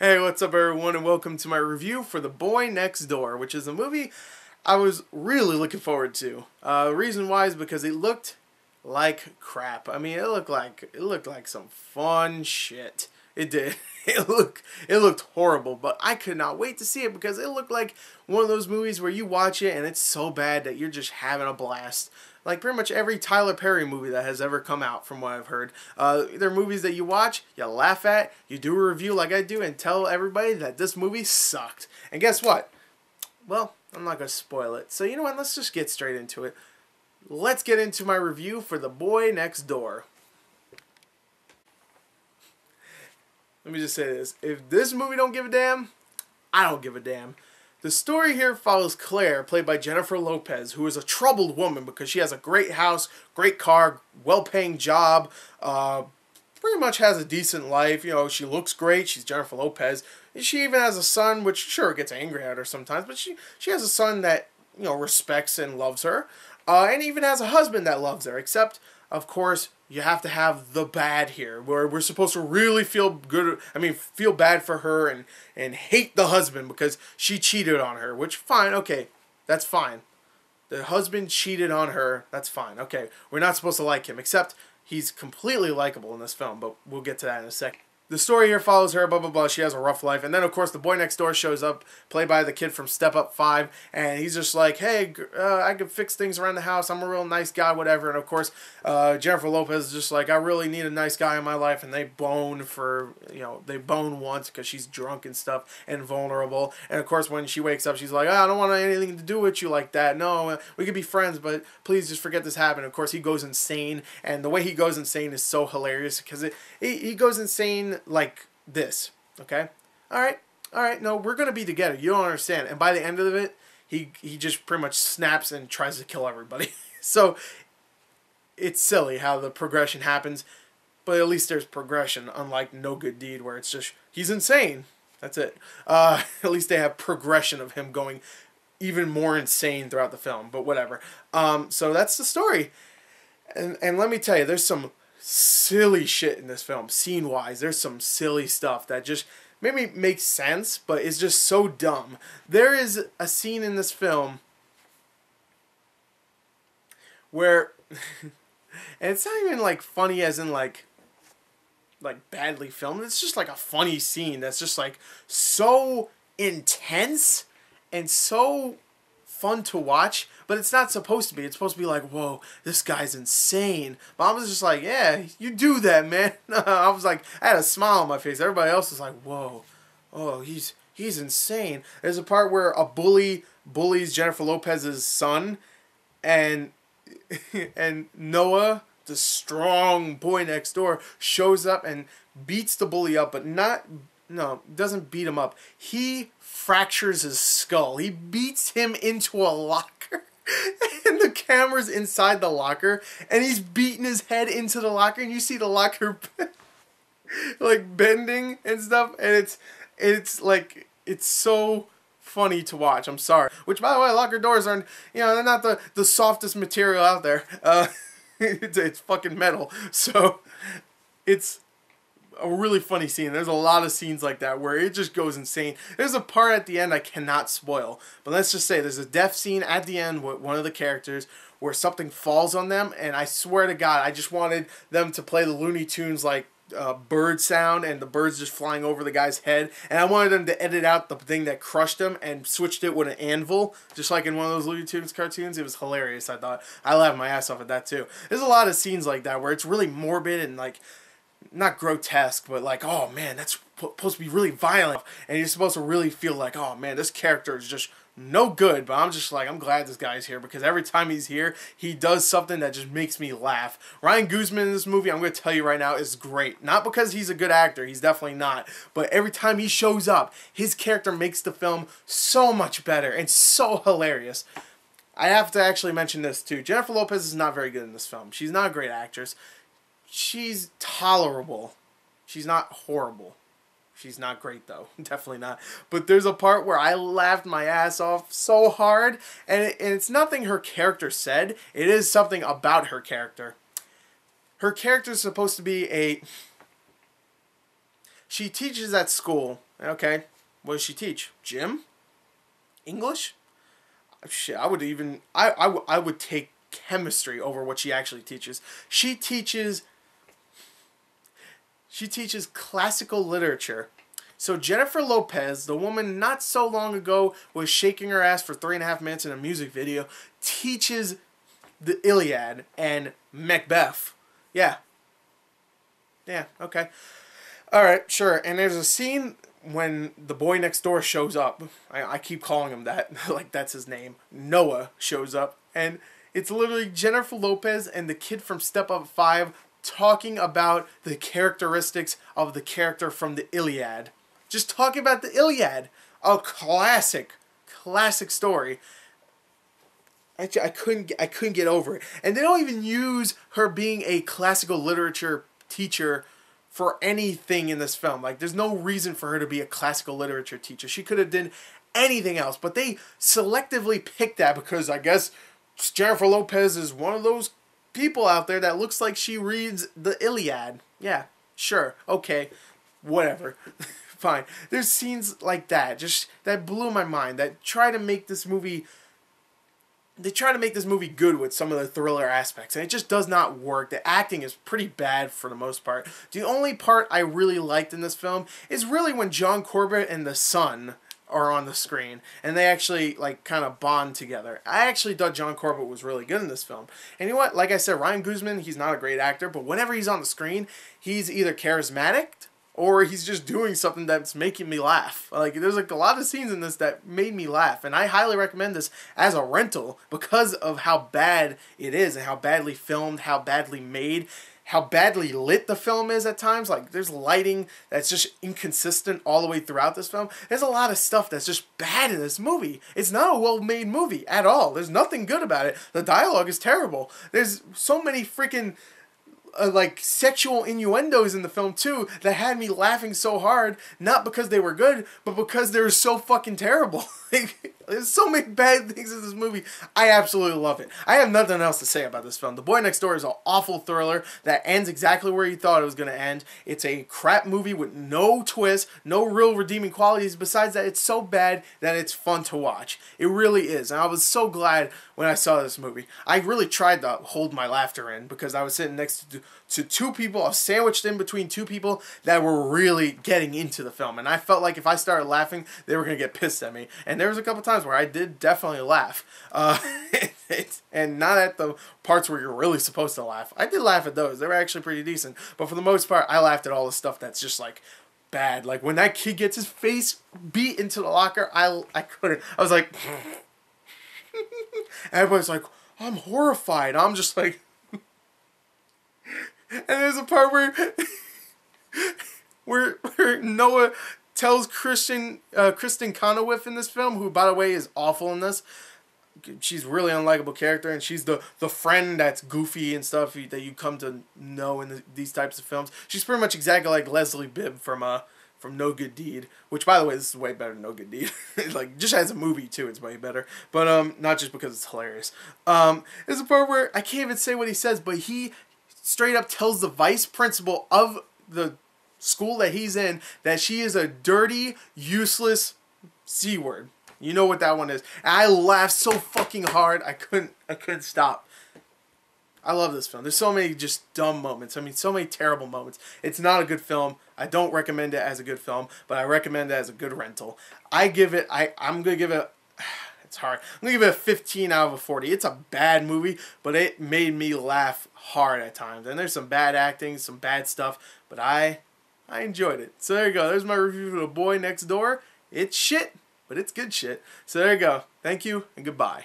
Hey, what's up everyone, and welcome to my review for The Boy Next Door, which is a movie I was really looking forward to. The reason why is because it looked like crap. I mean, it looked like some fun shit. It did. It looked horrible, but I could not wait to see it because it looked like one of those movies where you watch it and it's so bad that you're just having a blast. Like pretty much every Tyler Perry movie that has ever come out, from what I've heard. They're movies that you watch, you laugh at, you do a review like I do, and tell everybody that this movie sucked. And guess what? Well, I'm not going to spoil it. So you know what? Let's just get straight into it. Let's get into my review for The Boy Next Door. Let me just say this. If this movie don't give a damn, I don't give a damn. The story here follows Claire, played by Jennifer Lopez, who is a troubled woman because she has a great house, great car, well-paying job, pretty much has a decent life. You know, she looks great. She's Jennifer Lopez. She even has a son, which sure gets angry at her sometimes, but she has a son that, you know, respects and loves her, and even has a husband that loves her, except, of course, you have to have the bad here, where we're supposed to really feel good, feel bad for her and hate the husband because she cheated on her, which, fine, okay, that's fine. The husband cheated on her, that's fine, okay. We're not supposed to like him, except he's completely likable in this film, but we'll get to that in a second. The story here follows her, blah, blah, blah. She has a rough life. And then, of course, the boy next door shows up, played by the kid from Step Up 5. And he's just like, hey, I can fix things around the house. I'm a real nice guy, whatever. And, of course, Jennifer Lopez is just like, I really need a nice guy in my life. And they bone they bone once because she's drunk and stuff and vulnerable. And, of course, when she wakes up, she's like, I don't want anything to do with you like that. No, we could be friends, but please just forget this happened. Of course, he goes insane. And the way he goes insane is so hilarious because he goes insane like this, okay? All right, no, we're going to be together. You don't understand. And by the end of it, he just pretty much snaps and tries to kill everybody. So it's silly how the progression happens, but at least there's progression, unlike No Good Deed, where it's just, he's insane. That's it. At least they have progression of him going even more insane throughout the film, but whatever. So that's the story. And let me tell you, there's some silly shit in this film, scene-wise. There's some silly stuff that just maybe makes sense, but is just so dumb. There is a scene in this film where, and it's not even like funny as in like badly filmed. It's just like a funny scene that's just like so intense and so fun to watch, but it's not supposed to be. It's supposed to be like, whoa, this guy's insane. But I was just like, yeah, you do that, man. I was like, I had a smile on my face. Everybody else was like, whoa, oh, he's insane. There's a part where a bully bullies Jennifer Lopez's son, and Noah, the strong boy next door, shows up and beats the bully up, but doesn't beat him up. He fractures his skull. He beats him into a locker. And the camera's inside the locker, and he's beating his head into the locker, and you see the locker like bending and stuff, and it's so funny to watch. I'm sorry. Which, by the way, locker doors aren't, they're not the softest material out there. It's fucking metal. So it's a really funny scene. There's a lot of scenes like that where it just goes insane. There's a part at the end I cannot spoil, but let's just say there's a death scene at the end with one of the characters where something falls on them, and I swear to God, I just wanted them to play the Looney Tunes like bird sound and the birds just flying over the guy's head, and I wanted them to edit out the thing that crushed him and switched it with an anvil, just like in one of those Looney Tunes cartoons. It was hilarious. I thought I laughed my ass off at that too. There's a lot of scenes like that where it's really morbid and like not grotesque, but like, oh man, that's supposed to be really violent, and you're supposed to really feel like, oh man, this character is just no good. But I'm just like, I'm glad this guy's here, because every time he's here, he does something that just makes me laugh. Ryan Guzman in this movie, I'm going to tell you right now, is great. Not because he's a good actor, he's definitely not, but every time he shows up, his character makes the film so much better and so hilarious. I have to actually mention this too. Jennifer Lopez is not very good in this film. She's not a great actress. She's tolerable. She's not horrible. She's not great, though. Definitely not. But there's a part where I laughed my ass off so hard, and it's nothing her character said. It is something about her character. Her character is supposed to be she teaches at school, Okay, what does she teach? Gym? English? Shit, I would take chemistry over what she actually teaches. She teaches classical literature. So Jennifer Lopez, the woman not so long ago was shaking her ass for 3.5 minutes in a music video, teaches the Iliad and Macbeth. Yeah. Yeah, okay. Alright, sure. And there's a scene when the boy next door shows up. I keep calling him that. Like, that's his name. Noah shows up. And it's literally Jennifer Lopez and the kid from Step Up 5 talking about the characteristics of the character from the Iliad. Just talking about the Iliad. A classic story. I couldn't get over it. And they don't even use her being a classical literature teacher for anything in this film. Like, there's no reason for her to be a classical literature teacher. She could have done anything else, but they selectively picked that because I guess Jennifer Lopez is one of those people out there that looks like she reads the Iliad. Yeah, sure, okay, whatever. Fine. There's scenes like that, just that blew my mind, that try to make this movie good with some of the thriller aspects, and it just does not work. The acting is pretty bad for the most part. The only part I really liked in this film is really when John Corbett and the son are on the screen, and they actually, like, kind of bond together. I actually thought John Corbett was really good in this film. And you know what? Like I said, Ryan Guzman, he's not a great actor, but whenever he's on the screen, he's either charismatic or he's just doing something that's making me laugh. Like, there's like a lot of scenes in this that made me laugh, and I highly recommend this as a rental because of how bad it is and how badly filmed, how badly made, how badly lit the film is at times. Like, there's lighting that's just inconsistent all the way throughout this film. There's a lot of stuff that's just bad in this movie. It's not a well-made movie at all. There's nothing good about it. The dialogue is terrible. There's so many freaking like sexual innuendos in the film too that had me laughing so hard, not because they were good, but because they were so fucking terrible. Like, there's so many bad things in this movie. I absolutely love it. I have nothing else to say about this film. The Boy Next Door is an awful thriller that ends exactly where you thought it was going to end. It's a crap movie with no twist, no real redeeming qualities. Besides that, it's so bad that it's fun to watch. It really is. And I was so glad when I saw this movie. I really tried to hold my laughter in because I was sitting next to two people. I was sandwiched in between two people that were really getting into the film. And I felt like if I started laughing, they were going to get pissed at me. And there was a couple times where I did definitely laugh. And not at the parts where you're really supposed to laugh. I did laugh at those. They were actually pretty decent. But for the most part, I laughed at all the stuff that's just like bad. Like when that kid gets his face beat into the locker, I couldn't. I was like... Everybody's like, I'm horrified. I'm just like... And there's a part where Noah tells Kristen Chenoweth in this film, who, by the way, is awful in this. She's a really unlikable character, and she's the friend that's goofy and stuff that you come to know in these types of films. She's pretty much exactly like Leslie Bibb from No Good Deed, which, by the way, this is way better than No Good Deed. Like, just as a movie, too, it's way better. But, not just because it's hilarious. There's a part where, I can't even say what he says, but he straight up tells the vice principal of the school that he's in that she is a dirty, useless C-word. You know what that one is. And I laughed so fucking hard, I couldn't stop. I love this film. There's so many just dumb moments. I mean, so many terrible moments. It's not a good film. I don't recommend it as a good film, but I recommend it as a good rental. I'm going to give it... It's hard. I'm going to give it a 15 out of 40. It's a bad movie, but it made me laugh hard at times. And there's some bad acting, some bad stuff, but I enjoyed it. So there you go. There's my review for The Boy Next Door. It's shit, but it's good shit. So there you go. Thank you, and goodbye.